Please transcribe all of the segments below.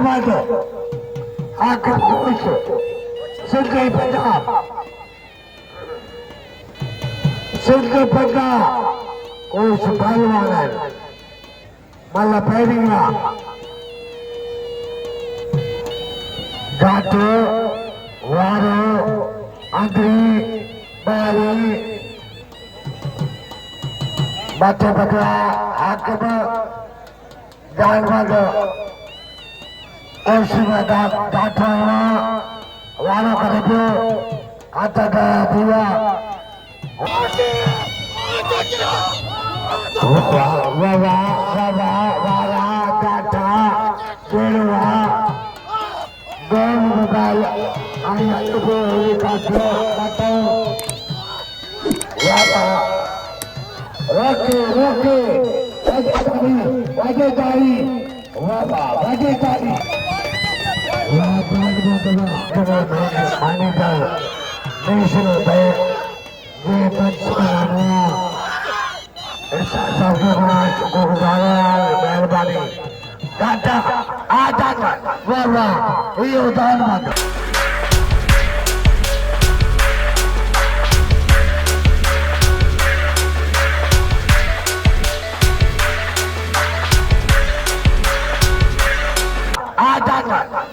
मोहम्मद आसिफ कोश सिंध पंजाब सिंध पंजाब कोश पहलवान मल्ह पहिरिया कांटे वारो अंदरी बारी मथे बकरा हाकिम जानवर ऐसी में डाटा वालों का रिव्यू आता दिया वाला डाटा केड़वा गोल मोबाइल आया तो ये काटो रोके वाजे गाड़ी वाजे गाड़ी नेशनल बैंक ये पंच बनाना को गुजारा मेहरबानी टाटा आ जाना वाह ये उदाहरण मत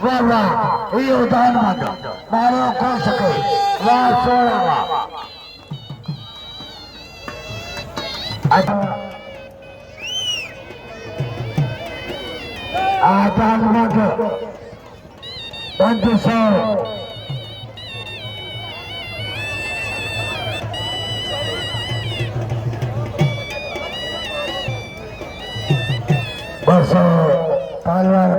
वाह ये उदाहरण मत मारो कौन सके वाह सोना आदान मत 500 200 पहलवान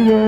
ये